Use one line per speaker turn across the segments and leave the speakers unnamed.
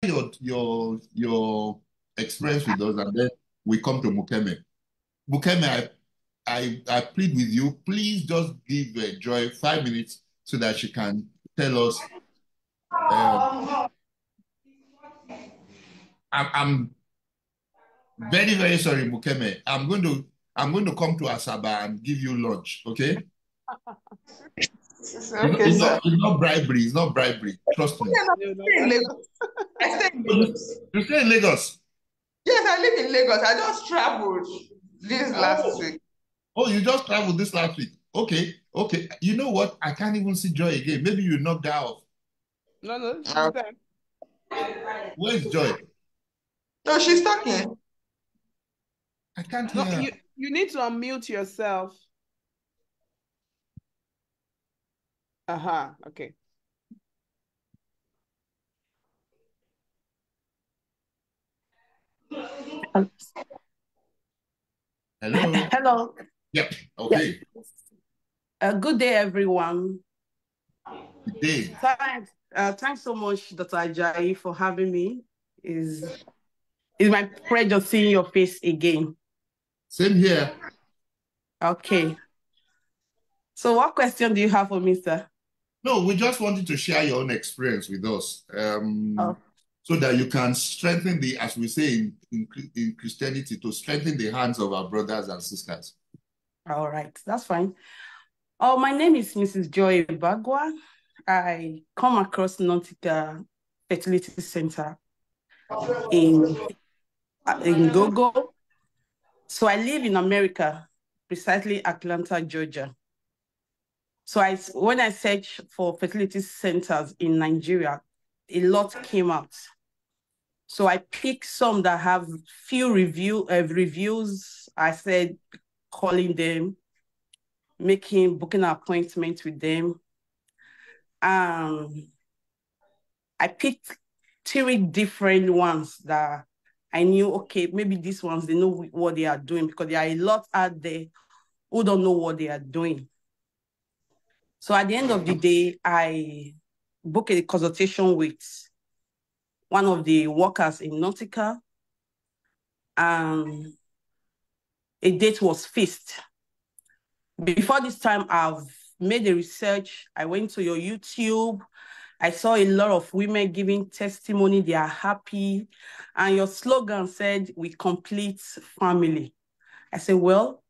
your experience with us, and then we come to Mukeme. Mukeme, I plead with you, please just give Joy 5 minutes so that she can tell us. I'm very, very sorry, Mukeme. I'm going to come to Asaba and give you lunch, okay?
Okay, sir.
It's not bribery. It's not bribery. Trust me.
I stay in Lagos. I stay in Lagos.
You stay in Lagos?
Yes, I live in Lagos. I just traveled this last week.
Oh, you just traveled this last week. Okay, okay. You know what? I can't even see Joy again. Maybe you knocked her off.
No, she's there.
Where's Joy?
No, she's talking.
I can't hear her.
You need to unmute yourself. Okay.
Hello.
Hello.
Yep. Okay.
Good day, everyone.
Good day.
Thanks so much, Dr. Ajayi, for having me. It's my pleasure seeing your face again.
Same here.
Okay. So what question do you have for me, sir?
No, we just wanted to share your own experience with us, so that you can strengthen as we say in Christianity, to strengthen the hands of our brothers and sisters.
All right, that's fine. Oh, my name is Mrs. Joy Bagua. I come across Nautica Fertility Center in Gogo. So I live in America, precisely Atlanta, Georgia. So when I search for fertility centers in Nigeria, a lot came out. So I picked some that have few reviews. I said calling them, booking an appointment with them. I picked 3 different ones that I knew, okay, maybe these ones, they know what they are doing, because there are a lot out there who don't know what they are doing. So at the end of the day, I booked a consultation with one of the workers in Nautica, and a date was fixed. Before this time, I've made a research. I went to your YouTube. I saw a lot of women giving testimony. They are happy. And your slogan said, "We complete family." I said, well,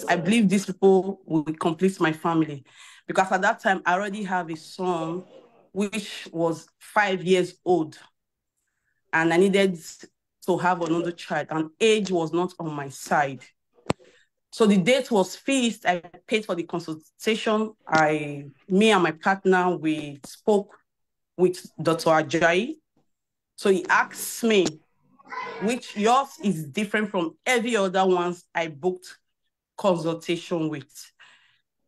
I believe these people will complete my family. Because at that time, I already have a son, which was 5 years old. And I needed to have another child, and age was not on my side. So the date was fixed. I paid for the consultation. Me and my partner, we spoke with Dr. Ajayi. So he asked me, which yours is different from every other ones I booked consultation with.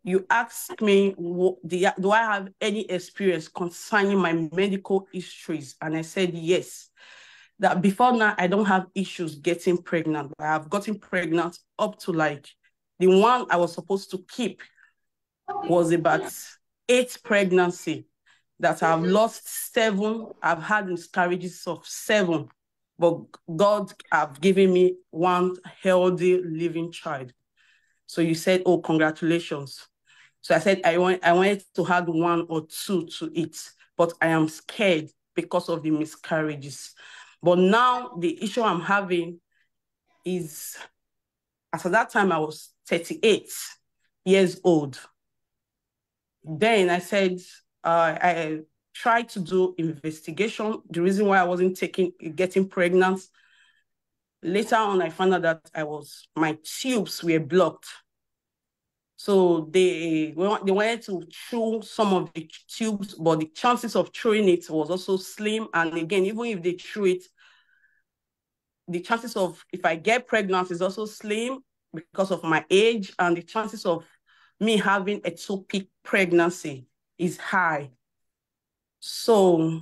You asked me, do I have any experience concerning my medical histories? And I said, yes. That before now, I don't have issues getting pregnant. I have gotten pregnant up to the one I was supposed to keep was about 8 pregnancy that I've lost 7. I've had miscarriages of 7, but God have given me 1 healthy living child. So you said, oh, congratulations. So I said, I wanted to add 1 or 2 to it, but I am scared because of the miscarriages. But now the issue I'm having is, as at that time, I was 38 years old. Then I said, I tried to do investigation. The reason why I wasn't getting pregnant. Later on, I found out that my tubes were blocked. So they wanted to chew some of the tubes, but the chances of chewing it was also slim. And again, even if they chew it, the chances of, if I get pregnant, is also slim because of my age, and the chances of me having ectopic pregnancy is high. So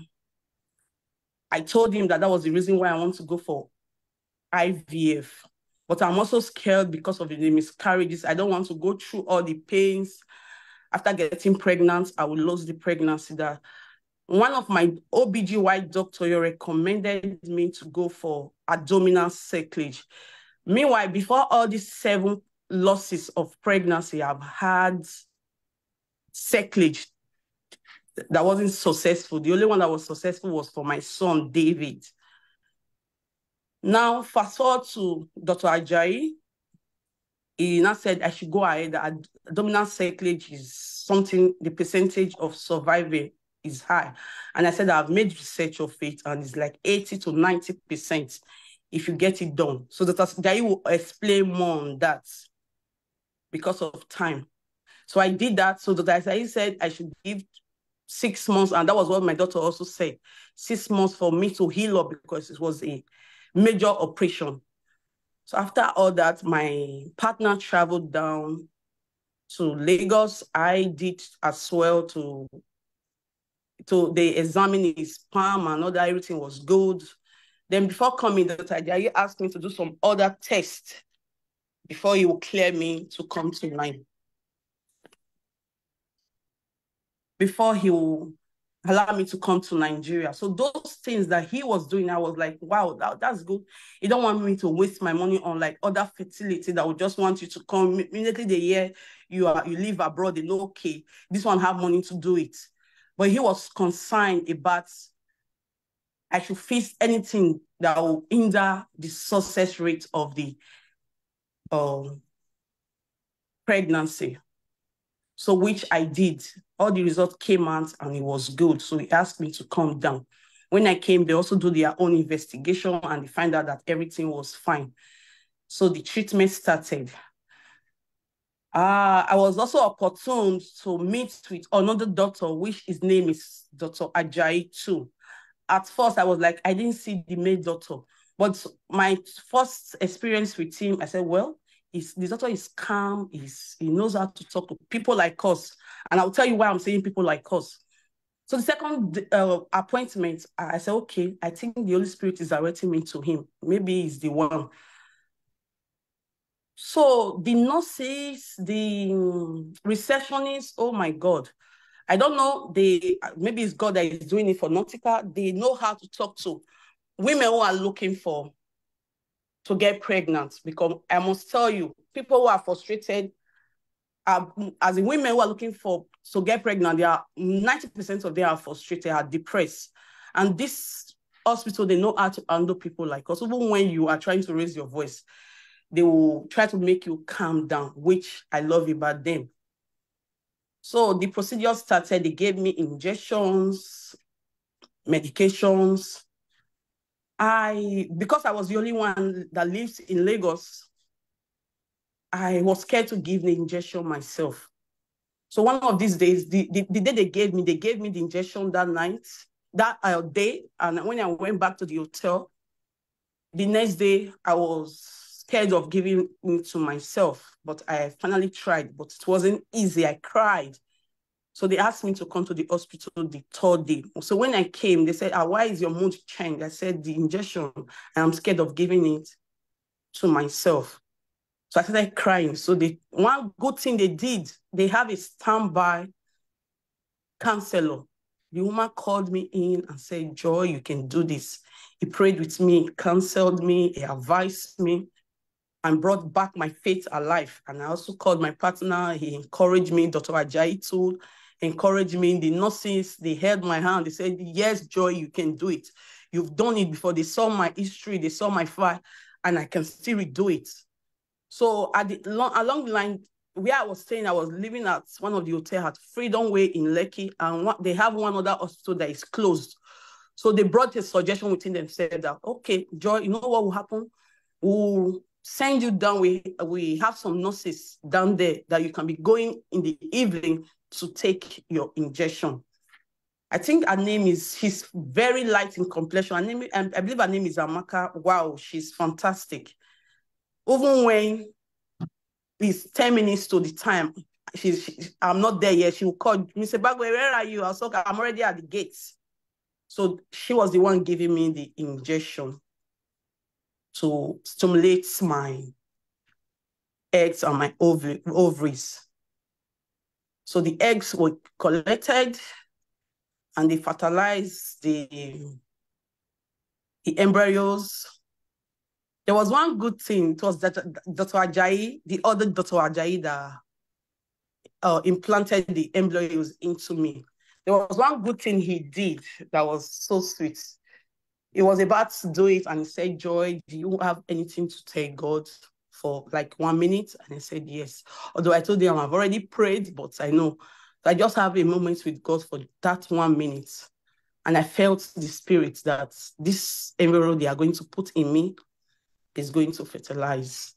I told him that was the reason why I want to go for IVF. But I'm also scared because of the miscarriages. I don't want to go through all the pains. After getting pregnant, I will lose the pregnancy. That one of my OBGY doctor recommended me to go for abdominal circlage. Meanwhile, before all these 7 losses of pregnancy, I've had circlage that wasn't successful. The only one that was successful was for my son, David. Now, fast forward to Dr. Ajayi. He now said I should go ahead. Abdominal circlage is something, the percentage of surviving is high. And I said, I've made research of it, and it's like 80 to 90% if you get it done. So Dr. Ajayi will explain more on that because of time. So I did that. So Dr. Ajayi said I should give 6 months, and that was what my doctor also said, 6 months for me to heal up because it was a major operation. So after all that, my partner traveled down to Lagos. I did as well to they examine his sperm and all that, everything was good. Then before coming, Dr. Ajayi asked me to do some other tests before he will clear me to come to mine. Before he will allow me to come to Nigeria. So those things that he was doing, I was like, wow, that's good. You don't want me to waste my money on like other fertility that would just want you to come. Immediately they hear you live abroad, they know, okay, this one have money to do it. But he was concerned about I should fix anything that will hinder the success rate of the pregnancy. So which I did. All the results came out and it was good. So he asked me to come down. When I came, they also do their own investigation and they find out that everything was fine. So the treatment started. I was also opportune to meet with another doctor, which his name is Dr. Ajayi too. At first, I was like, I didn't see the male doctor. But my first experience with him, I said, well, the doctor is calm, he knows how to talk to people like us. And I'll tell you why I'm saying people like us. So the second appointment, I said, okay, I think the Holy Spirit is directing me to him. Maybe he's the one. So the nurses, the receptionists, oh my God. I don't know, maybe it's God that is doing it for Nautica. They know how to talk to women who are looking to get pregnant, because I must tell you, people who are frustrated, as in women who are looking to get pregnant, 90% of them are frustrated, are depressed. And this hospital, they know how to handle people like us. Even when you are trying to raise your voice, they will try to make you calm down, which I love about them. So the procedure started, they gave me injections, medications. Because I was the only one that lives in Lagos, I was scared to give the injection myself. So one of these days, the day they gave me the injection that night, that day. And when I went back to the hotel, the next day, I was scared of giving it to myself, but I finally tried, but it wasn't easy. I cried. So they asked me to come to the hospital the 3rd day. So when I came, they said, why is your mood changed? I said, the injection, I'm scared of giving it to myself. So I started crying. So one good thing they did, they have a standby counselor. The woman called me in and said, Joy, you can do this. He prayed with me, counseled me, he advised me, and brought back my faith alive. And I also called my partner. He encouraged me. Dr. Ajayi too encouraged me. The nurses, they held my hand. They said, yes, Joy, you can do it. You've done it before. They saw my history. They saw my fight, and I can still do it. So along the line, where I was staying, I was living at one of the hotels at Freedom Way in Lekki, and they have one other hospital that is closed. So they brought a suggestion within them, said that, okay, Joy, you know what will happen? We'll send you down. We have some nurses down there that you can be going in the evening to take your injection. I think her name she's very light in complexion. I believe her name is Amaka. Wow, she's fantastic. Even when it's 10 minutes to the time, I'm not there yet, she will call, Mr. Bagwe, where are you? I was like, I'm already at the gates. So she was the one giving me the injection to stimulate my eggs and my ovaries. So the eggs were collected. and they fertilized the embryos. There was one good thing. It was that Dr. Ajayi, the other Dr. Ajayi that implanted the embryos into me. There was one good thing he did that was so sweet. He was about to do it and he said, Joy, do you have anything to tell God for like 1 minute? And I said, yes. Although I told him I've already prayed, but I know. So I just have a moment with God for that 1 minute. And I felt the spirit that this embryo they are going to put in me is going to fertilize.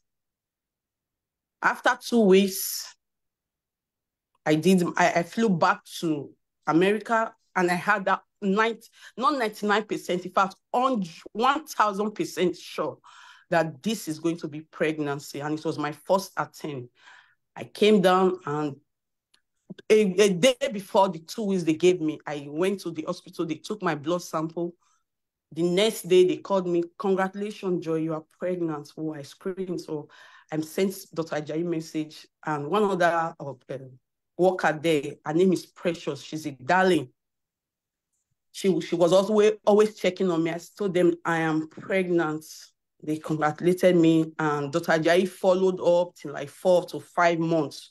After 2 weeks, I flew back to America and I had that not 99%, in fact, 1,000% sure that this is going to be pregnancy. And it was my first attempt. I came down and a day before the 2 weeks they gave me, I went to the hospital, they took my blood sample. The next day they called me, congratulations, Joy, you are pregnant. Oh, I screamed. So I sent Dr. Ajayi message and one other worker there, her name is Precious. She's a darling. She was also always checking on me. I told them I am pregnant. They congratulated me, and Dr. Ajayi followed up till like 4 to 5 months.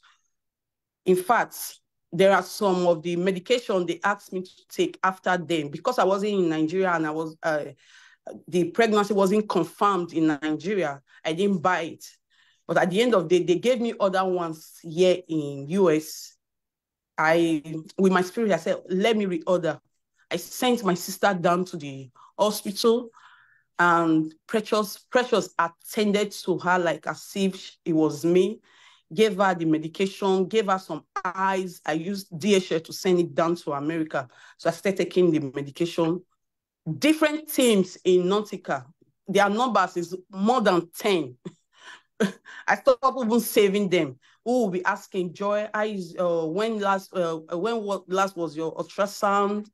In fact, there are some of the medication they asked me to take after them because I wasn't in Nigeria and I was the pregnancy wasn't confirmed in Nigeria. I didn't buy it, but at the end of the day, they gave me other ones here in US. With my spirit, I said, let me reorder. I sent my sister down to the hospital and Precious attended to her like as if it was me, gave her the medication, gave her some eyes. I used DHL to send it down to America. So I started taking the medication. Different teams in Nautica, their numbers is more than 10. I stopped even saving them. Who will be asking, Joy, when last was your ultrasound?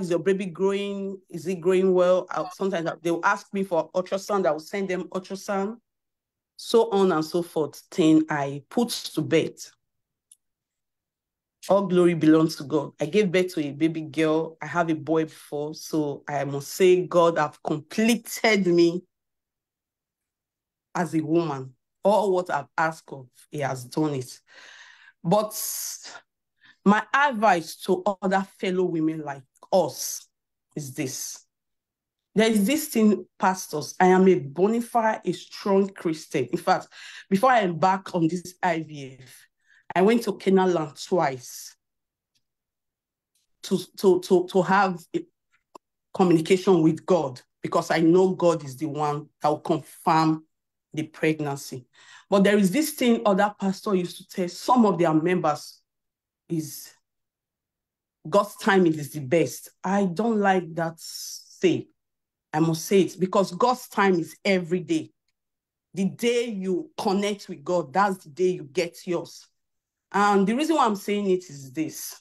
Is your baby growing? Is it growing well? Sometimes they will ask me for ultrasound. I will send them ultrasound, so on and so forth. Then I put to bed. All glory belongs to God. I gave birth to a baby girl. I have a boy before, so I must say God have completed me as a woman. All what I've asked of, he has done it. But my advice to other fellow women like us is this. There is this thing, pastors. I am a bona fide, a strong Christian. In fact, before I embark on this IVF, I went to Canaan land twice to have a communication with God because I know God is the one that will confirm the pregnancy. But there is this thing other pastors used to tell some of their members is God's timing is the best. I don't like that say. I must say it because God's time is every day. The day you connect with God, that's the day you get yours. And the reason why I'm saying it is this.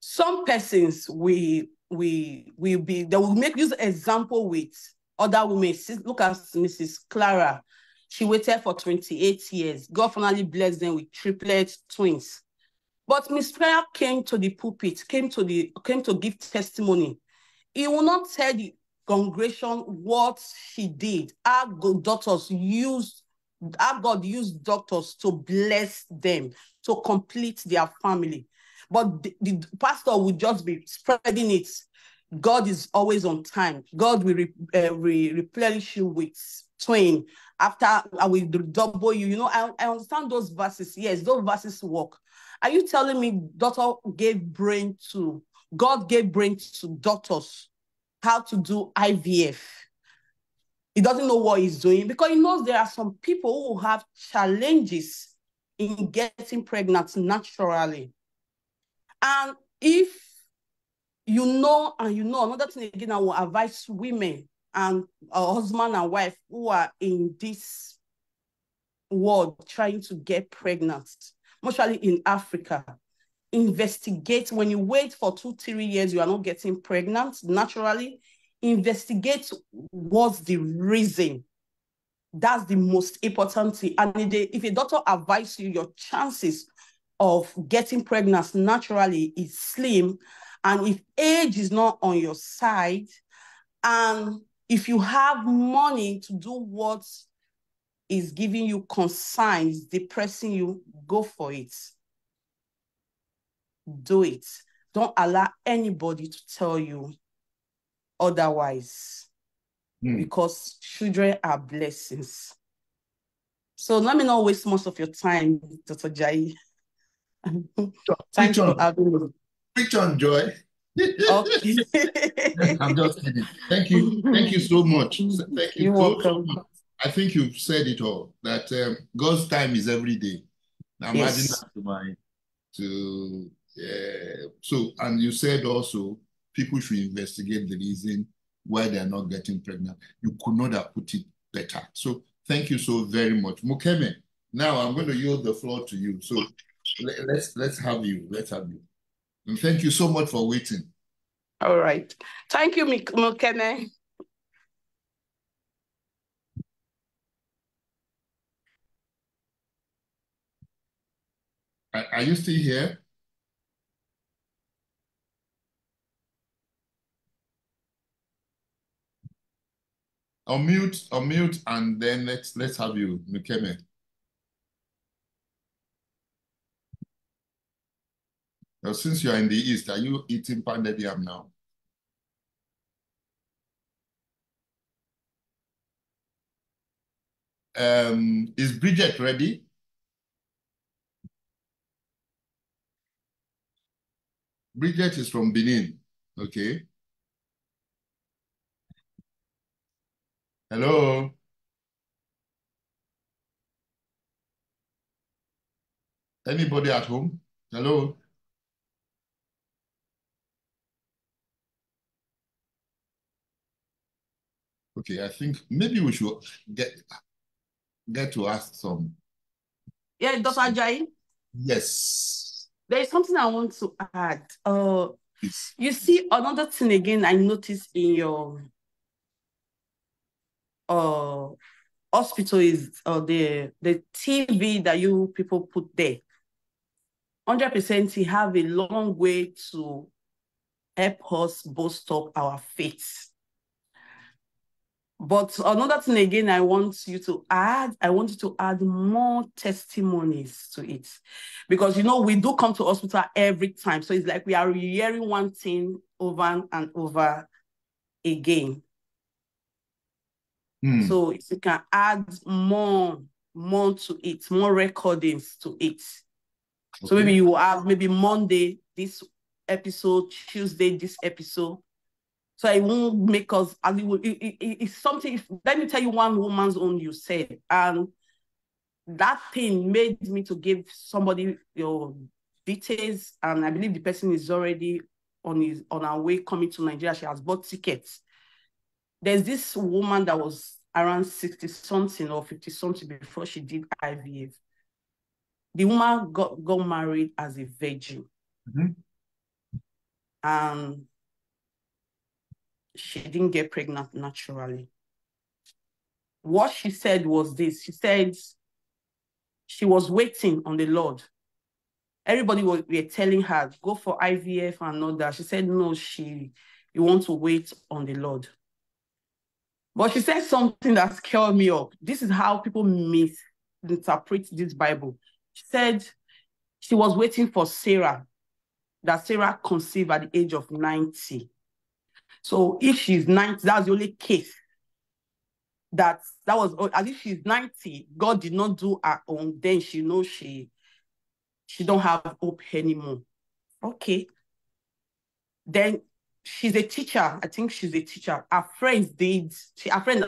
Some persons they will make use example with other women. Look at Mrs. Clara. She waited for 28 years. God finally blessed them with triplet twins. But Miss Clara came to the pulpit, came to give testimony. He will not tell the congregation what she did. Our God used doctors to bless them, to complete their family. But the pastor would just be spreading it. God is always on time. God will replenish you with twin. After I will double you. You know, I understand those verses. Yes, those verses work. Are you telling me God gave brain to doctors how to do IVF? He doesn't know what he's doing because he knows there are some people who have challenges in getting pregnant naturally. And if you know, another thing again, I will advise women and husband and wife who are in this world trying to get pregnant, mostly in Africa. Investigate. When you wait for 2-3 years, you are not getting pregnant naturally. Investigate what's the reason. That's the most important thing. And if a doctor advises you, your chances of getting pregnant naturally is slim, and if age is not on your side, and if you have money to do what is giving you concerns, depressing you, go for it. Do it. Don't allow anybody to tell you otherwise, because children are blessings. So let me not waste most of your time, Dr. Jai. Thanks for having me.
Preach on, Joy.
Okay.
I'm just kidding. Thank you so much. Thank you.
You're welcome.
So much. I think you've said it all, that God's time is every day. I'm adding that to mine. So, and you said also people should investigate the reason why they are not getting pregnant. You could not have put it better. So thank you so very much. Mukeme, now I'm going to yield the floor to you. So let's have you. Let's have you. And thank you so much for waiting.
All right. Thank you, Mukeme.
Are you still here? Unmute, and then let's have you, Mukeme. Now, since you are in the East, are you eating pounded yam now? Is Bridget ready? Bridget is from Benin. Okay. Hello. Anybody at home? Hello. Okay, I think maybe we should get to ask some.
Yeah, Dr. Ajayi.
Yes.
There is something I want to add. You see, another thing again I noticed in your hospital is the TV that you people put there. 100% you have a long way to help us boost up our faith. But another thing again I want you to add more testimonies to it. Because, you know, we do come to hospital every time. So it's like we are hearing one thing over and over again. So if you can add more to it, more recordings to it. Okay. So maybe you will have maybe Monday, this episode, Tuesday, this episode. So it won't make us, it's something, let me tell you one woman's own you said, and that thing made me to give somebody your details, and I believe the person is already on her way coming to Nigeria. She has bought tickets. There's this woman that was around 60-something or 50-something before she did IVF. The woman got married as a virgin. And she didn't get pregnant naturally. What she said was this. She said she was waiting on the Lord. Everybody were telling her, go for IVF and all that. She said, no, you want to wait on the Lord. But she said something that scared me up. This is how people misinterpret this Bible. She said she was waiting for Sarah, that Sarah conceived at the age of 90. So if she's 90, that's the only case that was, as if she's 90, God did not do her own, then she knows she don't have hope anymore. Okay. Then she's a teacher. I think she's a teacher. Her friends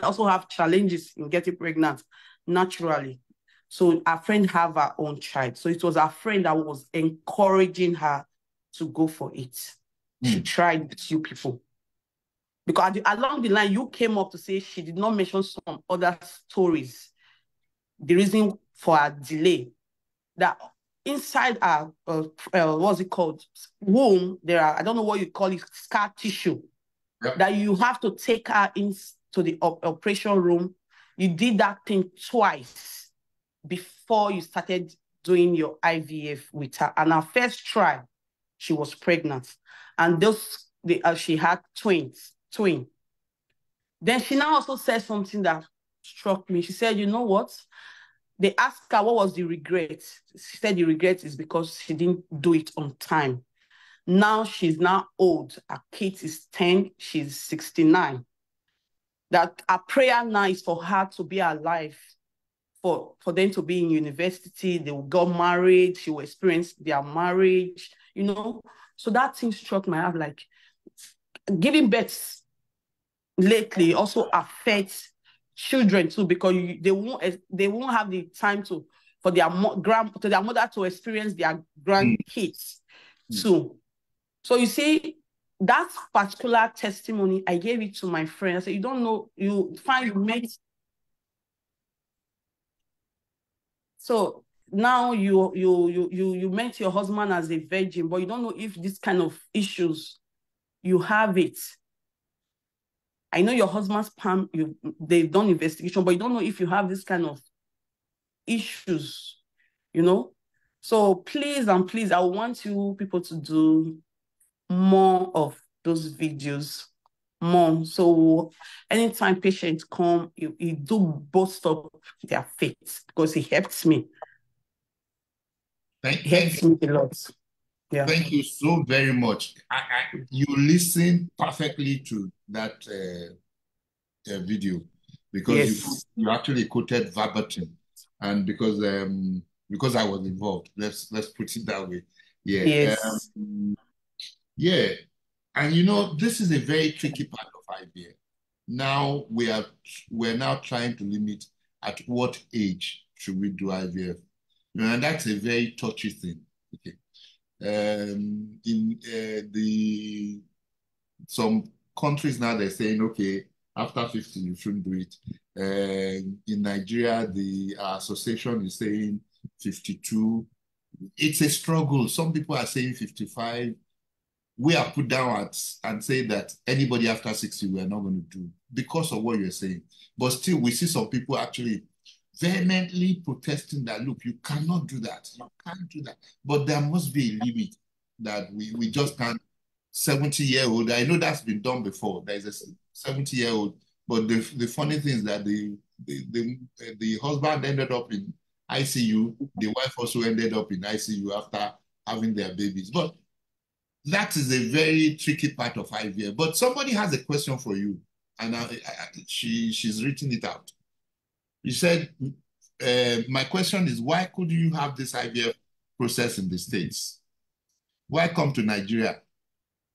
also have challenges in getting pregnant naturally. So her friend have her own child. So it was her friend that was encouraging her to go for it. She tried with you people. Because along the line, you came up to say she did not mention some other stories. The reason for her delay, that inside her, what's it called, womb, there are, I don't know what you call it, scar tissue, that you have to take her into the operation room. You did that thing twice before you started doing your IVF with her. And her first try, she was pregnant. And she had twins. Then she now also said something that struck me. She said, you know what? They asked her what was the regret. She said the regret is because she didn't do it on time. Now she's now old. Her kid is 10. She's 69. That our prayer now is for her to be alive, for them to be in university. They will get married. She will experience their marriage, So that thing struck my heart, like giving birth lately also affects children too, because they won't have the time for their mother to experience their grandkids too. So you see, that particular testimony, I gave it to my friend. I said, you don't know, you met. So now you met your husband as a virgin, but you don't know if this kind of issues you have it. I know your husband's sperm, they've done investigation, but you don't know if you have this kind of issues, So please and please, I want you people to do more of those videos, more. So anytime patients come, you do boost up their faith, because it helps me.
Thank you
a lot. Yeah.
Thank you so very much. You listened perfectly to that video, because you actually quoted verbatim, and because I was involved. Let's put it that way. Yeah.
Yes.
Yeah. And this is a very tricky part of IVF. Now we're now trying to limit at what age should we do IVF. And that's a very touchy thing. Okay. In some countries now, they're saying, okay, after 50 you shouldn't do it. In Nigeria, the association is saying 52. It's a struggle. Some people are saying 55. We are put down and say that anybody after 60 we are not going to do, because of what you're saying. But still, we see some people actually vehemently protesting that, look, you cannot do that. You can't do that. But there must be a limit that we just can't. 70-year-old, I know that's been done before. There's a 70-year-old, but the funny thing is that the husband ended up in ICU. The wife also ended up in ICU after having their babies. But that is a very tricky part of IVF. But somebody has a question for you, and she's written it out. You said, my question is, why could you have this IVF process in the States? Why come to Nigeria?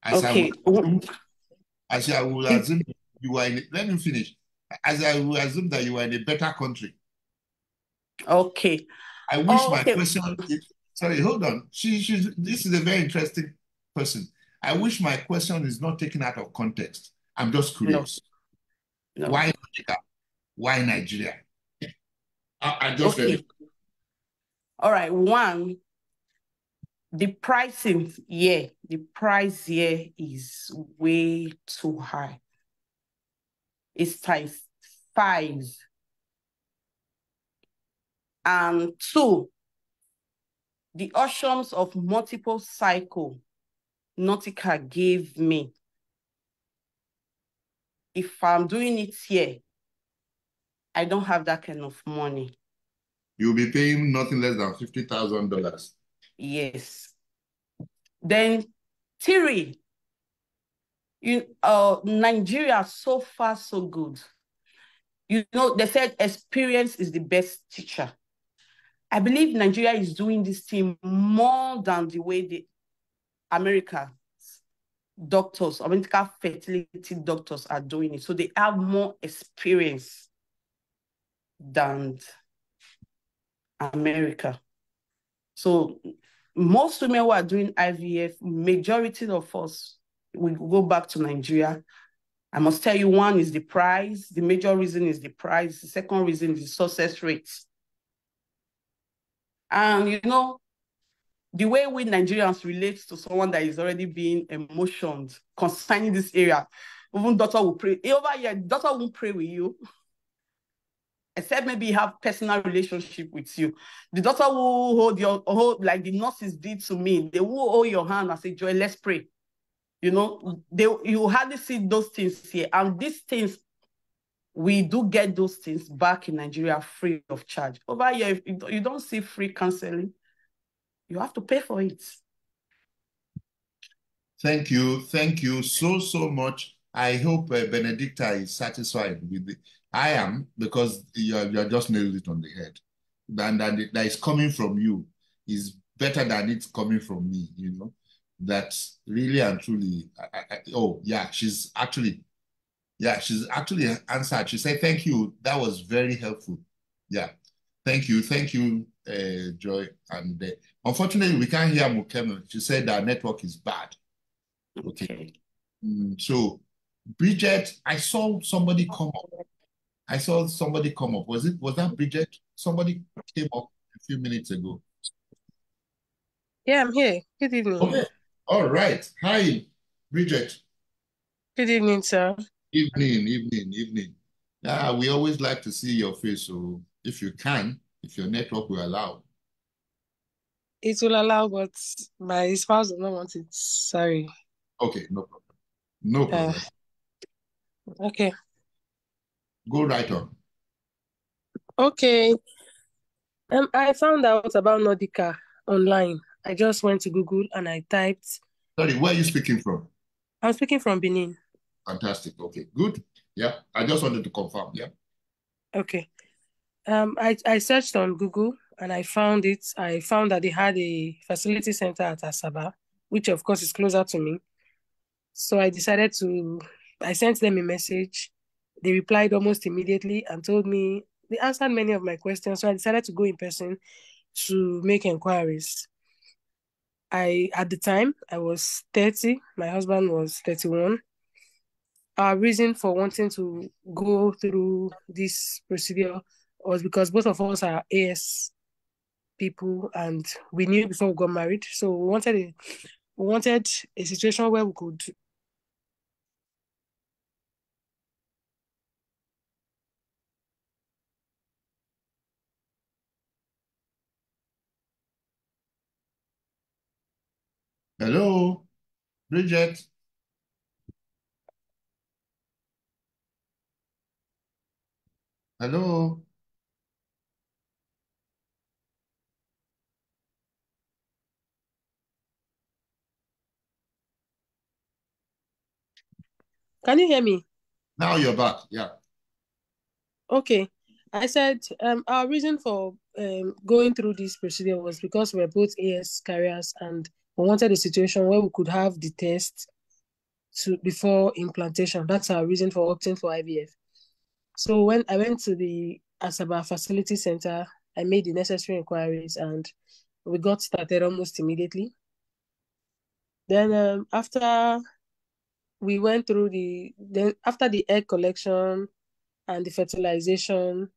As I will assume you are let me finish. As I will assume that you are in a better country.
Okay.
I wish my question, sorry, hold on. This is a very interesting person. I wish my question is not taken out of context. I'm just curious. No. Why Nigeria? Why Nigeria? I just read it.
All right. One, the pricing here, the price here is way too high. It's ×5. And 2, the options of multiple cycle Nautica gave me. If I'm doing it here, I don't have that kind of money.
You'll be paying nothing less than $50,000.
Yes. Then 3, Nigeria, so far so good. They said experience is the best teacher. I believe Nigeria is doing this thing more than the way the American doctors, medical fertility doctors are doing it. So they have more experience than America. So most women who are doing IVF, majority of us, we go back to Nigeria. I must tell you, one is the price. The major reason is the price. The second reason is the success rate. And the way we Nigerians relate to someone that is already being emotioned concerning this area, even doctor will pray. Over here, doctor won't pray with you. except maybe you have personal relationship with you. The doctor will hold like the nurses did to me. They will hold your hand and say, Joy, let's pray. You know, you hardly see those things here. And these things, we do get those things back in Nigeria free of charge. Over here, you don't see free counseling. You have to pay for it.
Thank you. Thank you so much. I hope Benedicta is satisfied with it. I am, because you are just nailed it on the head. And that is coming from you is better than it's coming from me, you know. That's really and truly, oh, yeah, she's actually answered. She said, thank you. That was very helpful. Yeah. Thank you. Thank you, Joy. And unfortunately, we can't hear Mukeme. She said our network is bad. Okay. So, Bridget, I saw somebody come up. Was that Bridget? Somebody came up a few minutes ago.
Yeah, I'm here. Good evening.
Okay. All right. Hi, Bridget.
Good evening, sir.
Evening. Yeah, we always like to see your face. So if you can, if your network will allow.
It will allow, but my spouse does not want it. Sorry.
Okay, no problem. No problem.
Okay.
Go right on.
Okay. I found out about Nordica online. I just went to Google and I typed.
Sorry, where are you speaking from?
I'm speaking from Benin.
Fantastic. Okay, good. Yeah, I just wanted to confirm. Yeah.
Okay. I searched on Google and I found it. I found that they had a facility center at Asaba, which of course is closer to me. So I sent them a message. They replied almost immediately and told me, they answered many of my questions. So I decided to go in person to make inquiries. At the time, I was 30. My husband was 31. Our reason for wanting to go through this procedure was because both of us are AS people and we knew before we got married. So we wanted a situation where we could.
Hello, Bridget. Hello.
Can you hear me?
Now you're back. Yeah.
Okay. I said our reason for going through this procedure was because we're both AS carriers and we wanted a situation where we could have the test before implantation. That's our reason for opting for IVF. So when I went to the Asaba Facility Center, I made the necessary inquiries and we got started almost immediately. Then after we went through after the egg collection and the fertilization,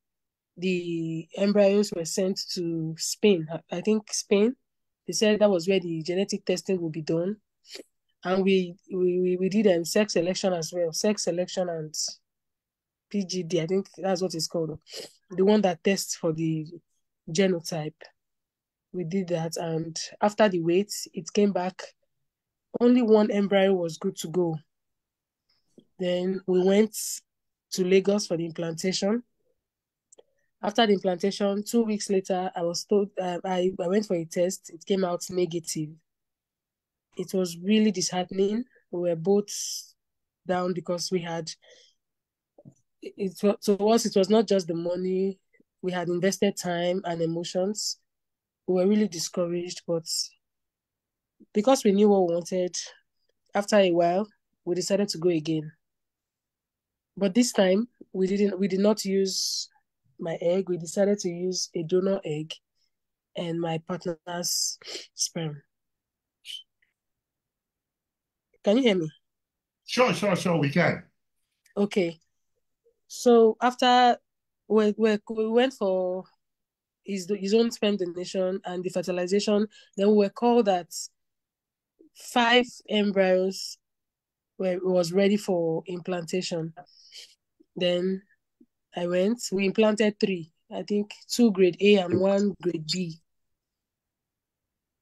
the embryos were sent to Spain. I think Spain. They said that was where the genetic testing will be done. And we did sex selection as well. Sex selection and PGD, I think that's what it's called. The one that tests for the genotype. We did that, and after the wait, it came back. Only one embryo was good to go. Then we went to Lagos for the implantation. After the implantation, 2 weeks later, I was told I went for a test. It came out negative. It was really disheartening. We were both down because to us, it was not just the money. We had invested time and emotions. We were really discouraged, but because we knew what we wanted, after a while, we decided to go again. But this time, we did not use my egg. We decided to use a donor egg and my partner's sperm. Can you hear me?
Sure, we can.
Okay. So after we went for his own sperm donation and the fertilization, then we were called that 5 embryos was ready for implantation. Then I went. We implanted 3. I think 2 grade A and 1 grade B.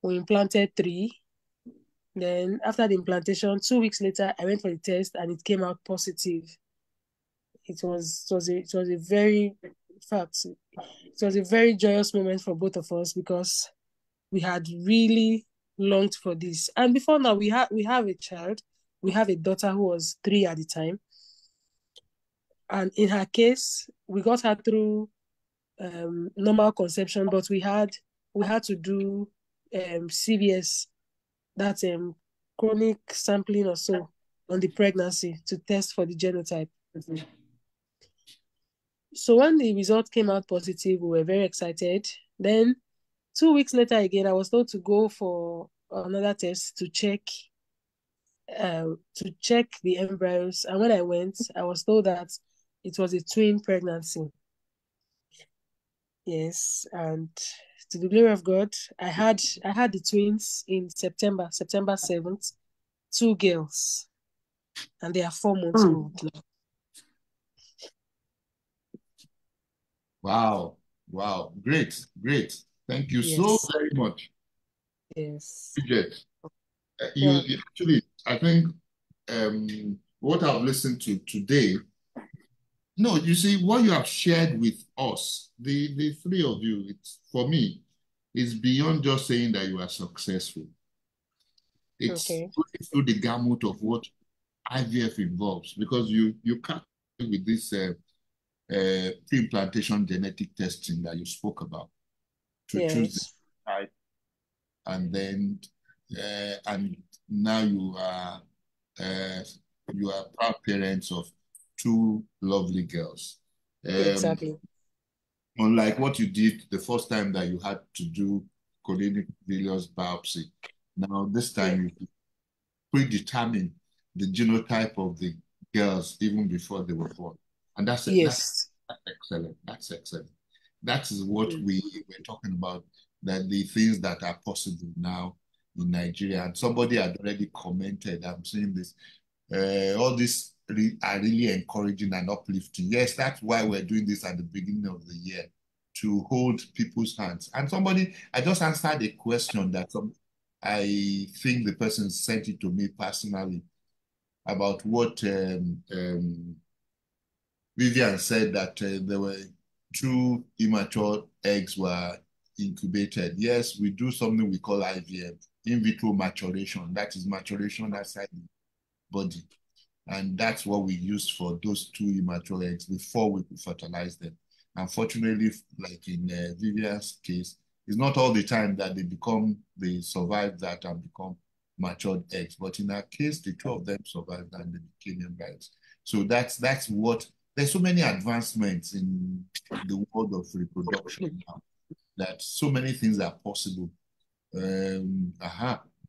We implanted 3. Then after the implantation, 2 weeks later, I went for the test and it came out positive. It was a very, in fact, it was a very joyous moment for both of us because we had really longed for this. And before now, we have a child. We have a daughter who was 3 at the time. And in her case, we got her through normal conception, but we had to do CVS, that's chronic sampling or so, on the pregnancy to test for the genotype. So when the result came out positive, we were very excited. Then 2 weeks later again, I was told to go for another test to check the embryos. And when I went, I was told that it was a twin pregnancy. Yes, and to the glory of God, I had the twins in September 7th, 2 girls, and they are 4 months old now.
Wow. Wow. Great. Great. Thank you so
Yes.
very much.
Yes.
Bridget.
Yeah.
Actually, I think what I've listened to today, no, you see, what you have shared with us, the 3 of you, it's for me, is beyond just saying that you are successful. It's
Okay.
going through the gamut of what IVF involves, because you can't with this pre-implantation genetic testing that you spoke about to choose the
Yes.
type, and then and now you are proud parents of 2 lovely girls.
Exactly.
Unlike what you did the first time that you had to do colonic villus biopsy, now this time you predetermine the genotype of the girls even before they were born. And that's
Yes.
excellent. That's excellent. That is what we were talking about, that the things that are possible now in Nigeria. And somebody had already commented, I'm saying this, all this are really encouraging and uplifting. Yes, that's why we're doing this at the beginning of the year, to hold people's hands. And I just answered a question that I think the person sent it to me personally about what Vivian said, that there were 2 immature eggs were incubated. Yes, we do something we call IVF, in vitro maturation. That is maturation outside the body. And that's what we used for those 2 immature eggs before we fertilize them. Unfortunately, like in Vivian's case, it's not all the time that they survive that and become matured eggs. But in our case, the 2 of them survived and they became embryos. So that's what, there's so many advancements in the world of reproduction now, that so many things are possible.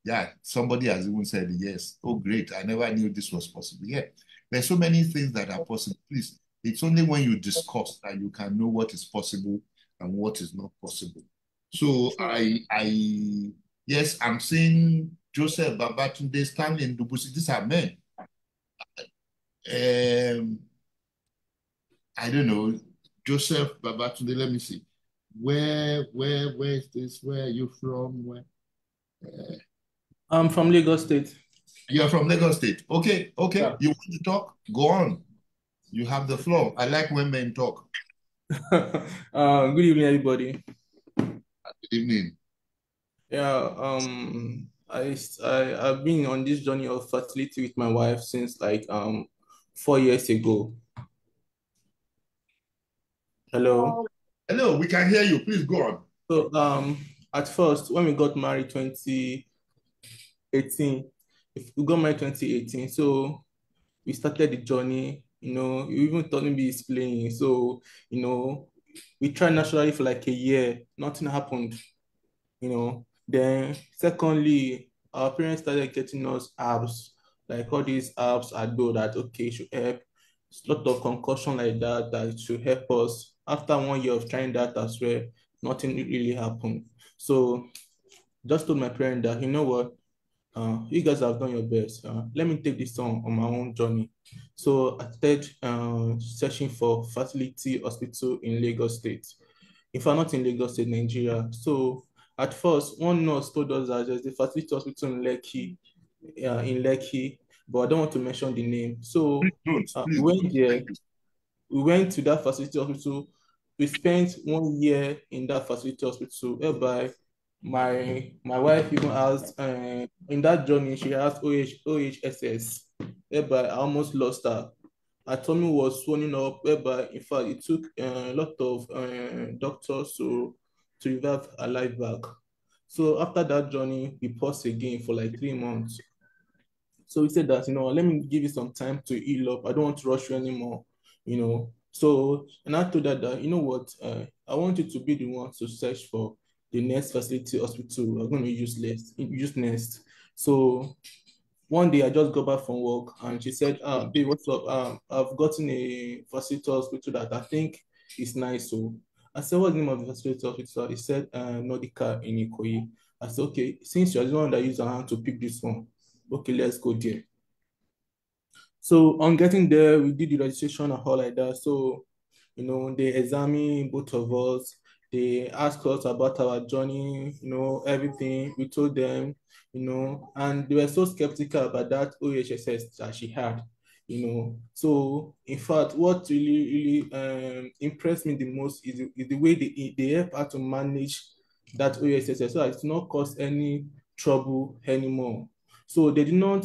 Yeah, somebody has even said yes. Oh, great. I never knew this was possible. Yeah, there's so many things that are possible. Please, it's only when you discuss that you can know what is possible and what is not possible. So yes, I'm seeing Joseph Babatunde, Stanley Ndubusi. These are men. I don't know. Joseph Babatunde, let me see. Where is this? Where are you from? Where?
I'm from Lagos State.
You're from Lagos State. Okay.
Yeah.
You want to talk? Go on. You have the floor. I like when men talk.
Good evening, everybody.
Good evening.
Yeah, I've been on this journey of fertility with my wife since like 4 years ago. Hello.
Hello, we can hear you. Please go on.
So at first when we got married 2018, we got married 2018. So we started the journey, you even taught me displaying. So, we tried naturally for like a year, nothing happened. Then secondly, our parents started getting us apps, like all these apps are good that okay should help. It's a lot of concussion like that should help us. After 1 year of trying that as well, nothing really happened. So just told my parents that, you know what, You guys have done your best. Let me take this on my own journey. So I started searching for fertility hospital in Lagos State. If I'm not in Lagos State, Nigeria. So at first, one nurse told us that there's a fertility hospital in Lekki, but I don't want to mention the name. So
Don't,
we
please
went
don't.
there.
Thank you.
We went to that facility hospital. We spent 1 year in that facility hospital, whereby my wife even asked in that journey she asked OHSS, whereby I almost lost her. Her tummy was swelling up, whereby in fact it took a lot of doctors to revive her life back. So after that journey, we paused again for like 3 months. So he said that, let me give you some time to heal up. I don't want to rush you anymore. So, and I told her that, you know what, I want you to be the one to search for the next facility hospital we're going to use next. So one day I just got back from work and she said, babe, what's up? I've gotten a facility hospital that I think is nice. So I said, what's the name of the facility hospital? He said, Nordica in Ikoyi. I said, okay, since you're the one that used her hand to pick this one, okay, let's go there. So on getting there, we did the registration and all like that. So, they examined both of us. They asked us about our journey, everything. We told them, and they were so skeptical about that OHSS that she had. So in fact, what really, really impressed me the most is the way they help her to manage that OHSS so that it's not cause any trouble anymore. So they did not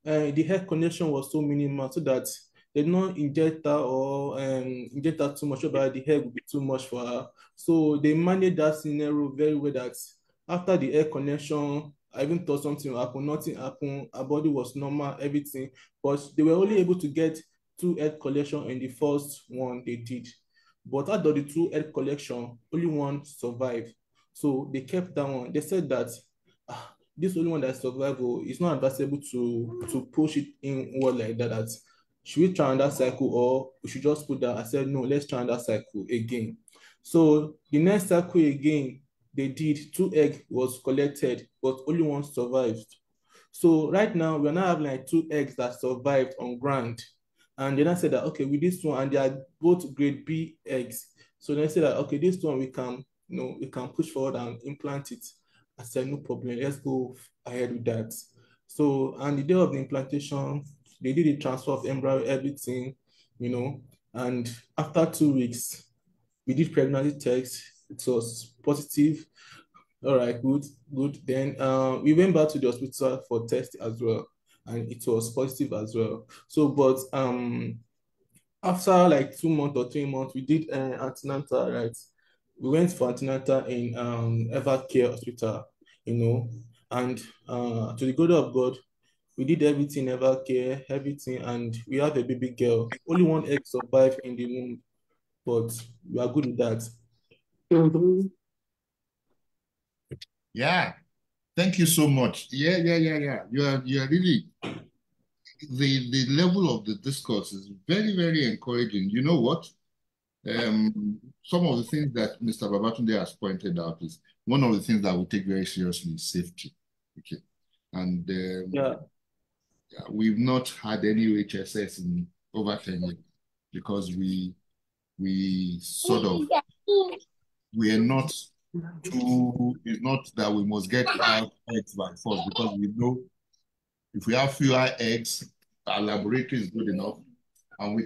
the head connection was so minimal so that they did not inject her or inject her too much, but the hair would be too much for her. So they managed that scenario very well that after the hair connection, I even thought something would happen, nothing happened, her body was normal, everything. But they were only able to get 2 egg collection in the first one they did. But out of the 2 egg collection, only one survived. So they kept that one. They said that this only one that survived is not advisable to push it in word like that. That should we try another cycle or we should just put that? I said no, let's try another cycle again. So the next cycle again, they did 2 egg was collected, but only one survived. So right now we're now having like 2 eggs that survived on ground. And then I said that okay, with this one, and they are both grade B eggs. So they said that okay, this one we can push forward and implant it. I said, no problem, let's go ahead with that. So, and the day of the implantation, they did the transfer of embryo, everything. And after 2 weeks, we did pregnancy test. It was positive. All right, good, good. Then we went back to the hospital for test as well, and it was positive as well. So, but after like 2 months or 3 months, we did antenatal, right? We went for antenatal in Evercare Hospital, and to the glory of God, we did everything, Evercare, everything, and we have a baby girl. Only one egg survived in the womb, but we are good with that.
Mhm.
Yeah. Thank you so much. Yeah. You are really the level of the discourse is very, very encouraging. You know what? Some of the things that Mr. Babatunde has pointed out is one of the things that we take very seriously is safety. Okay. And
Yeah,
yeah, we've not had any HSS in over 10 years because we sort of we are not too it's not that we must get our eggs by force because we know if we have fewer eggs, our laboratory is good enough. And we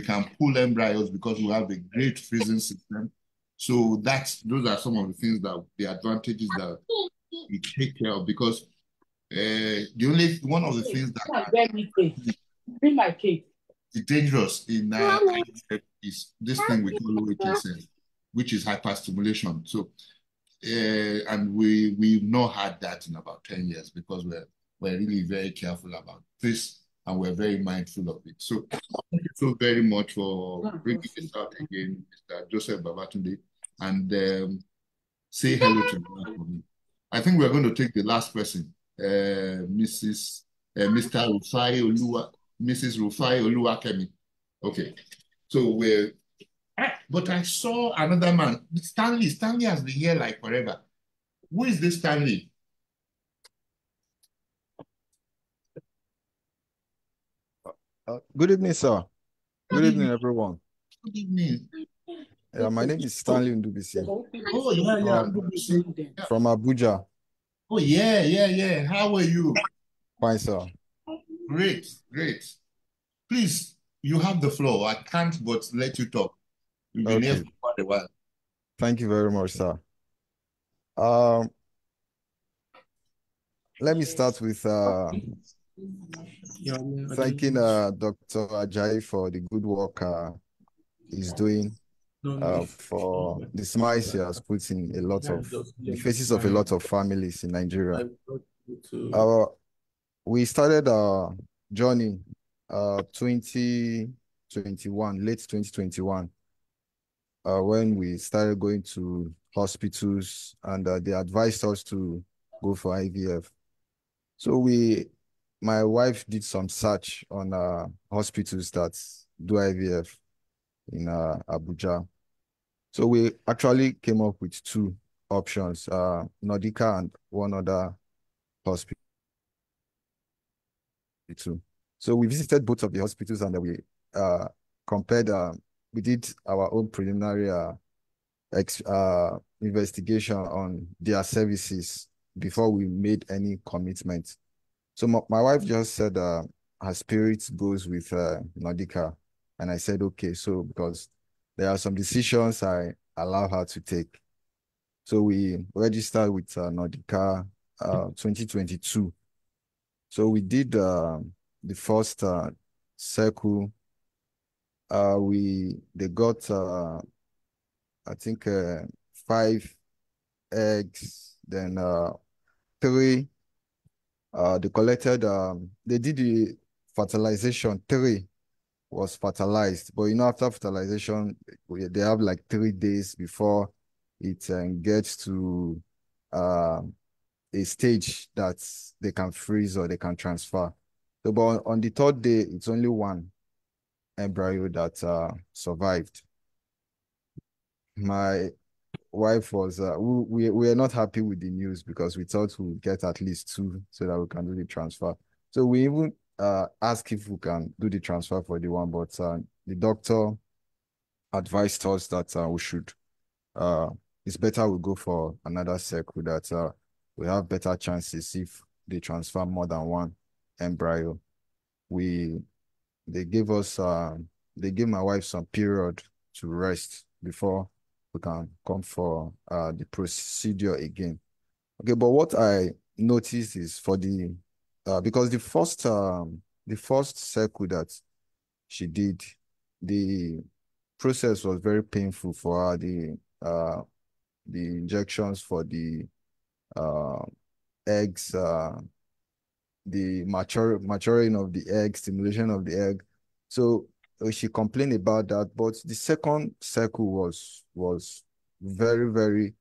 can pull embryos because we have a great freezing system. So those are some of the things the advantages that we take care of because one of the things that
Bring my cake.
is dangerous in IVF is this thing we call OHSS, which is hyperstimulation. So and we've not had that in about 10 years because we're really very careful about this and we're very mindful of it. So thank you so very much for bringing this out again, Mr. Joseph Babatunde, and say hello to me for me. I think we're going to take the last person, Mr. Rufai Oluwa, Mrs. Rufai Oluwakemi. Okay, so but I saw another man, Stanley. Stanley has been here like forever. Who is this Stanley?
Good evening, sir.
Good
Good evening,
evening.
everyone.
Good evening.
My name is Stanley Ndubisi
Oh, yeah, yeah.
from,
Yeah.
from Abuja.
Oh, yeah, yeah, yeah. How are you?
Fine, sir.
Great, great. Please, you have the floor. I can't but let you talk. You've been here
Okay.
for quite a while.
Thank you very much, sir. Um, Let me start with thanking Dr. Ajayi for the good work he's doing for the smiles he has put in the faces of a lot of families in Nigeria. We started our journey 2021, late 2021, when we started going to hospitals and they advised us to go for IVF. So my wife did some search on hospitals that do IVF in Abuja. So we actually came up with two options, Nordica and one other hospital. So we visited both of the hospitals and we compared, we did our own preliminary investigation on their services before we made any commitment. So my wife just said her spirit goes with Nordica. And I said, okay, so because there are some decisions I allow her to take. So we registered with Nordica 2022. So we did the first circle. They got I think 5 eggs, then 3. They collected. They did the fertilization. 3 was fertilized, but after fertilization, they have like 3 days before it gets to a stage that they can freeze or they can transfer. So, but on the 3rd day, it's only 1 embryo that survived. My wife was, we were not happy with the news because we thought we'd get at least 2 so that we can do the transfer. So we even asked if we can do the transfer for the 1, but the doctor advised us that we should, it's better we go for another circle that we have better chances if they transfer more than 1 embryo. They gave us, they gave my wife some period to rest before we can come for the procedure again. Okay, but what I noticed is for because the first circle that she did, the process was very painful for her. The injections for the uh, eggs, the maturing of the egg, stimulation of the egg. So she complained about that. But the second cycle was very, very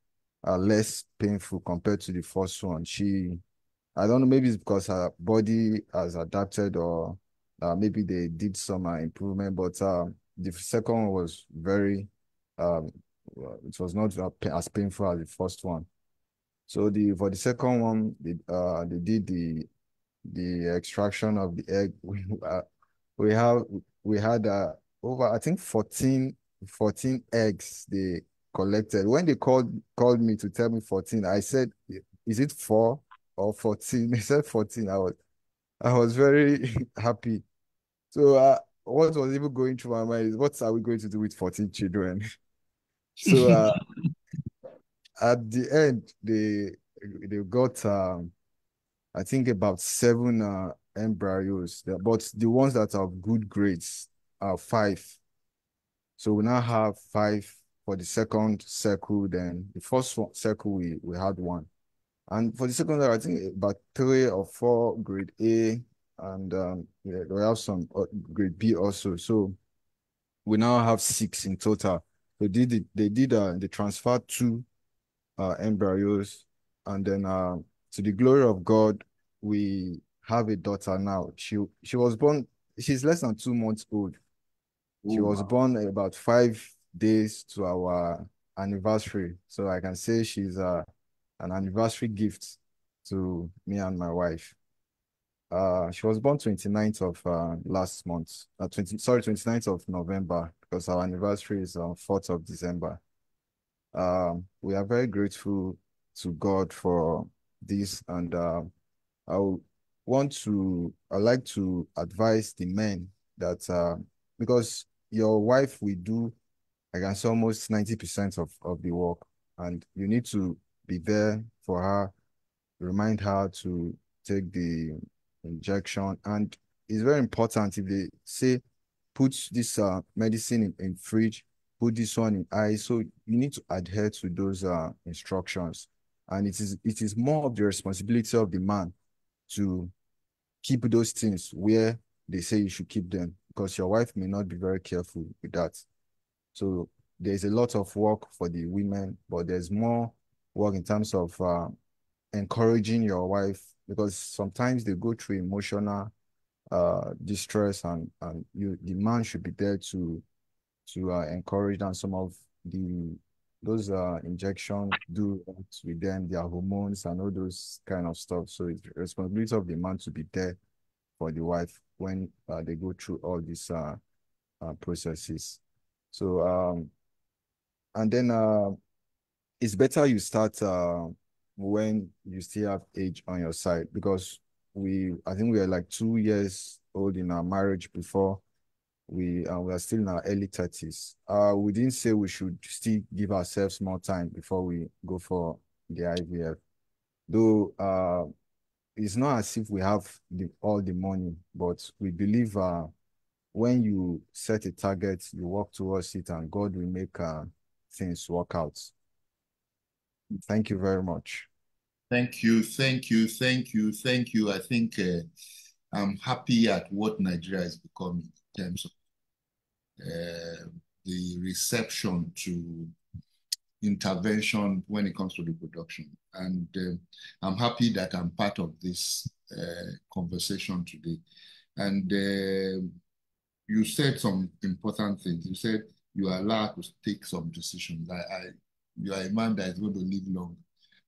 less painful compared to the first one. I don't know, maybe it's because her body has adapted or maybe they did some improvement, but the second one was very, it was not as painful as the first one. So for the second one, they did the extraction of the egg. We have we had over, I think, 14 eggs they collected. When they called me to tell me 14, I said, is it 4 or 14? They said 14. I was very happy. So what was even going through my mind is, what are we going to do with 14 children? So at the end, they got I think about 7 embryos, but the ones that are good grades are 5. So we now have 5 for the second circle. Then the first circle, we had 1. And for the second, I think about 3 or 4 grade A, and yeah, we have some grade B also. So we now have 6 in total. They transferred 2 embryos, and then to the glory of God, we have a daughter now. She was born. She's less than 2 months old. She
Oh,
was
wow.
born about 5 days to our anniversary. So I can say she's an anniversary gift to me and my wife. She was born 29th of last month. 29th of November, because our anniversary is on 4th of December. We are very grateful to God for this, and I I'd like to advise the men that because your wife will do, I can say, almost 90% of the work, and you need to be there for her, remind her to take the injection. And it's very important, if they say put this medicine in fridge, put this one in ice, so you need to adhere to those instructions. And it is more of the responsibility of the man to keep those things where they say you should keep them, because your wife may not be very careful with that. So there's a lot of work for the women, but there's more work in terms of encouraging your wife, because sometimes they go through emotional distress, and the man should be there to encourage them. Some of those injection do with them, their hormones and all those kind of stuff. So it's the responsibility of the man to be there for the wife when they go through all these processes. So and then it's better you start when you still have age on your side, because I think we are like 2 years old in our marriage before we are still in our early 30s. We didn't say we should still give ourselves more time before we go for the IVF. Though it's not as if we have all the money, but we believe when you set a target, you work towards it, and God will make things work out. Thank you very much.
Thank you. I think I'm happy at what Nigeria is becoming in terms of the reception to intervention when it comes to reproduction. And I'm happy that I'm part of this conversation today. And you said some important things. You said you are allowed to take some decisions. You are a man that is going to live long.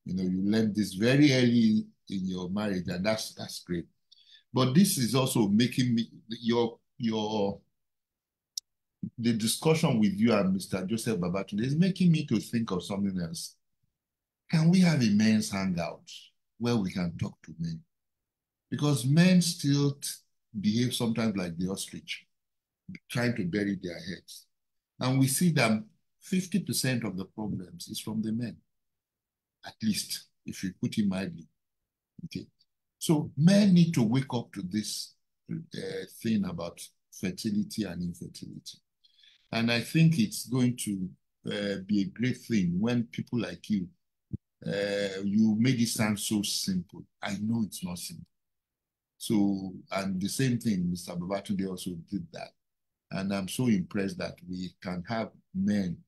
You know, you learned this very early in your marriage, and that's great. But this is also making me the discussion with you and Mr. Joseph Babatunde is making me to think of something else. Can we have a men's hangout where we can talk to men? Because men still behave sometimes like the ostrich, trying to bury their heads. And we see that 50% of the problems is from the men, at least, if you put it mildly. Okay. So men need to wake up to this thing about fertility and infertility. And I think it's going to be a great thing when people like you, you made it sound so simple. I know it's not simple. So, and the same thing, Mr. Babatunde also did that. And I'm so impressed that we can have men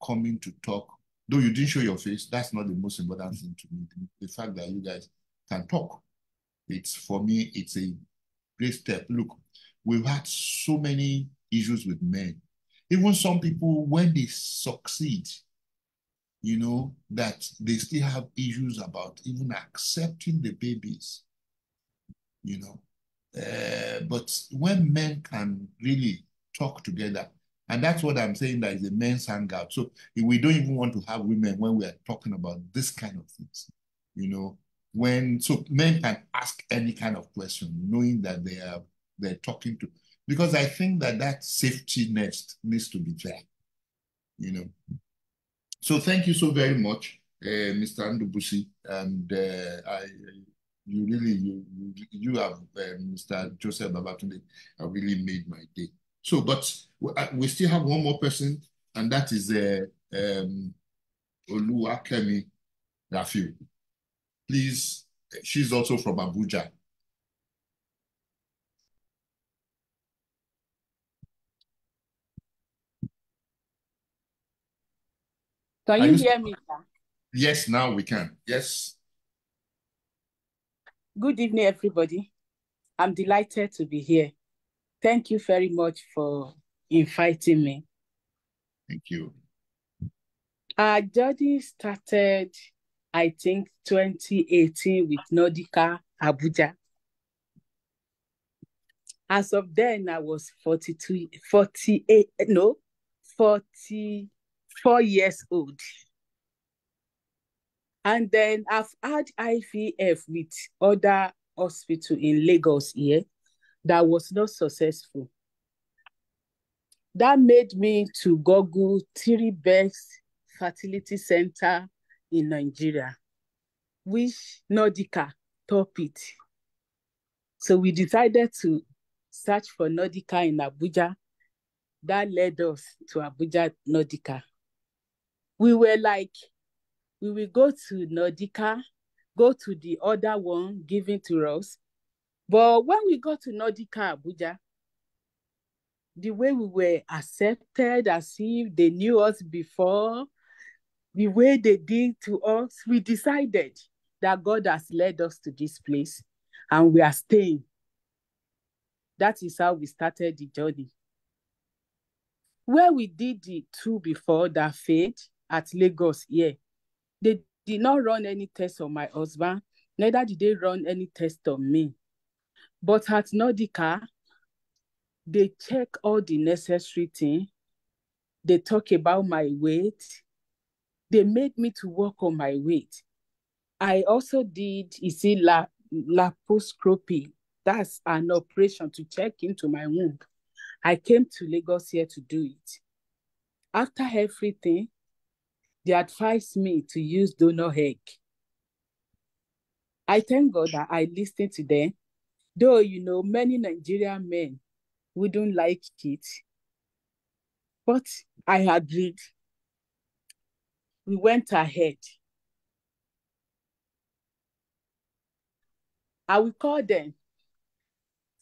coming to talk. Though you didn't show your face, that's not the most important thing to me. The fact that you guys can talk. For me, it's a great step. Look, we've had so many issues with men. Even some people, when they succeed, you know, that they still have issues about even accepting the babies, you know. But when men can really talk together, and that's what I'm saying, that is a men's hangout. So we don't even want to have women when we are talking about this kind of things, you know. So men can ask any kind of question, knowing that they're talking to, because I think that safety nest needs to be there, you know. So thank you so very much, Mr. Ndubusi, and you have, Mr. Joseph Babatunde, have really made my day. So, but we still have one more person, and that is Oluwakemi Rafiu. Please, she's also from Abuja.
Can you hear me, sir?
Yes, now we can. Yes.
Good evening, everybody. I'm delighted to be here. Thank you very much for inviting me.
Thank you.
Our journey started, I think, 2018 with Nordica Abuja. As of then, I was 44 years old. And then I've had IVF with other hospitals in Lagos here that was not successful. That made me to Google 3 best fertility center in Nigeria, which Nordica top it. So we decided to search for Nordica in Abuja. That led us to Abuja Nordica. We were like, we will go to Nordica, go to the other one given to us. But when we got to Nordica Abuja, the way we were accepted as if they knew us before, the way they did to us, we decided that God has led us to this place and we are staying. That is how we started the journey. Where we did the 2 before that failed at Lagos here, they did not run any test on my husband, neither did they run any test on me. But at Nordica, they check all the necessary things. They talk about my weight. They made me to work on my weight. I also did, laparoscopy. That's an operation to check into my womb. I came to Lagos here to do it. After everything, they advised me to use donor egg. I thank God that I listened to them, though, you know, many Nigerian men wouldn't like it, but I agreed. We went ahead. I will call them.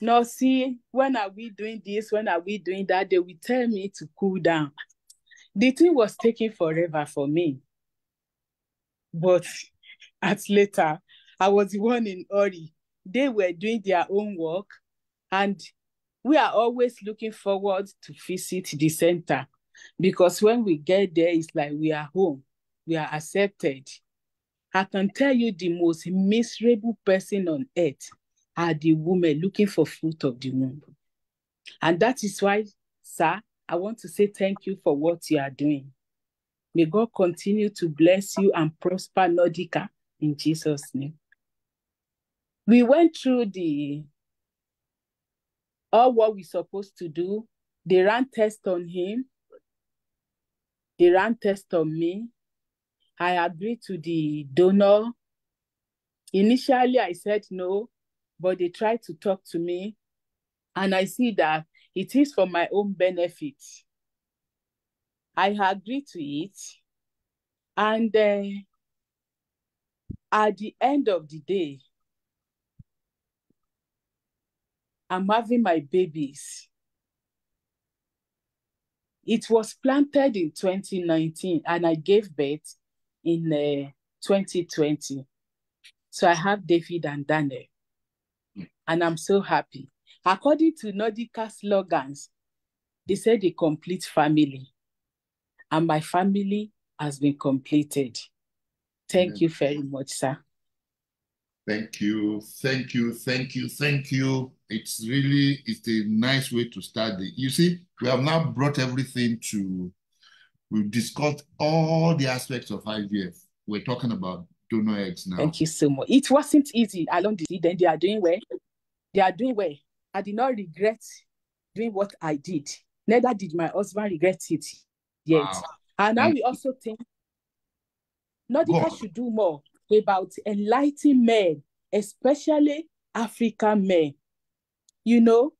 No, see, when are we doing this? When are we doing that? They will tell me to cool down. The thing was taking forever for me. But at later, I was the one in hurry. They were doing their own work, and we are always looking forward to visit the center because when we get there, it's like we are home. We are accepted. I can tell you the most miserable person on earth are the women looking for fruit of the womb. And that is why, sir, I want to say thank you for what you are doing. May God continue to bless you and prosper Nordica in Jesus' name. We went through all what we're supposed to do. They ran tests on him. They ran tests on me. I agreed to the donor. Initially, I said no, but they tried to talk to me. And I see that it is for my own benefit. I agreed to it. And at the end of the day, I'm having my babies. It was planted in 2019 and I gave birth in 2020. So I have David and Daniel. And I'm so happy. According to Nordica slogans, they said a complete family. And my family has been completed. Thank you very much, sir.
Thank you, thank you, thank you, thank you. It's a nice way to start the, you see, we have now brought everything to, we've discussed all the aspects of IVF. We're talking about donor eggs now.
Thank you so much. It wasn't easy along the way. Then they are doing well. They are doing well. I did not regret doing what I did. Neither did my husband regret it yet. Wow. And now we also think Nordica should do more about enlightening men, especially African men. You know,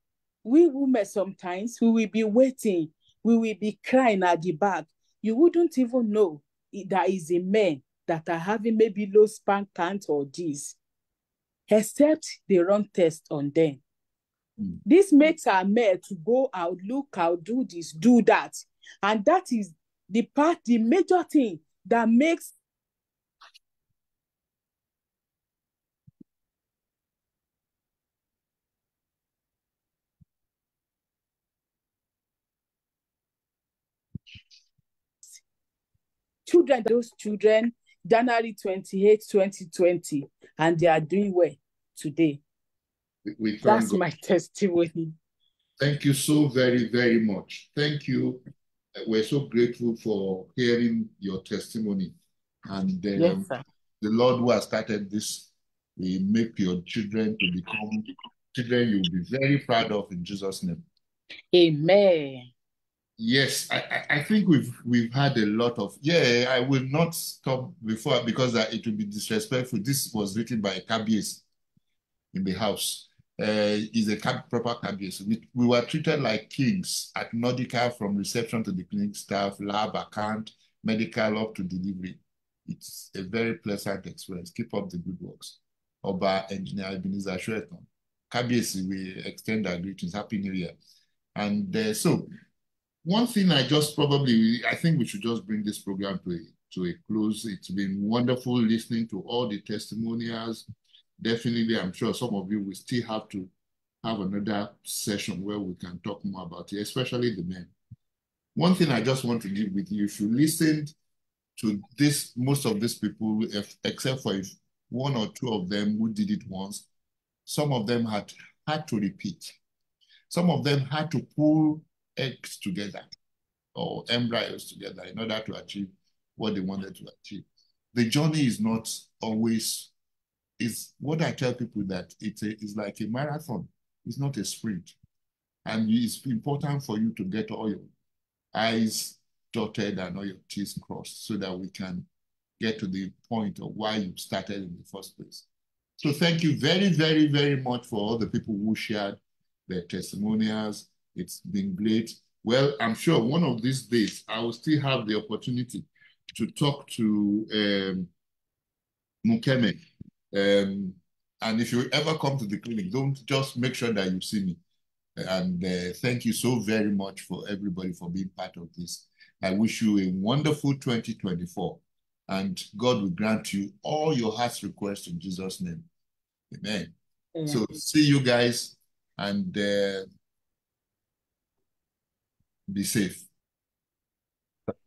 we women sometimes, we will be waiting. We will be crying at the back. You wouldn't even know there is a man that are having maybe low sperm count or this, except they run tests on them. This makes our men to go out, look out, do this, do that. And that is the major thing that makes those children, January 28, 2020, and they are doing well today. That's my testimony.
Thank you so very, very much. Thank you. We're so grateful for hearing your testimony. And
Yes, sir.
the Lord who has started this will make your children to become children you'll be very proud of in Jesus' name.
Amen.
Yes, I think we've had a lot of, I will not stop before because it will be disrespectful. This was written by KBS in the house. Is a proper KBS. We were treated like kings at Nordica, from reception to the clinic staff, lab, account, medical, up to delivery. It's a very pleasant experience. Keep up the good works. Oba Engineer Ebenezer Shweton. KBS, we extend our greetings. Happy New Year. And so, one thing I think we should just bring this program to a close. It's been wonderful listening to all the testimonials. Definitely, I'm sure some of you will still have to have another session where we can talk more about it, especially the men. One thing I just want to give with you, if you listened to this, most of these people, except for one or two of them who did it once, some of them had to repeat. Some of them had to pull eggs together or embryos together in order to achieve what they wanted to achieve. The journey is not always, is what I tell people, that it's like a marathon. It's not a sprint. And it's important for you to get all your I's dotted and all your T's crossed so that we can get to the point of why you started in the first place. So thank you very, very, very much for all the people who shared their testimonials. It's been great. Well, I'm sure one of these days I will still have the opportunity to talk to Mukeme. And if you ever come to the clinic, don't just make sure that you see me. And thank you so very much for everybody for being part of this. I wish you a wonderful 2024, and God will grant you all your heart's requests in Jesus' name. Amen. Yeah. So see you guys, and be safe.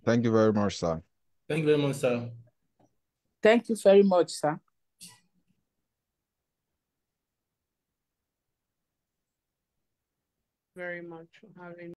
Thank you very much, sir.
Thank you very much, sir.
Thank you very much, sir.
Very much for having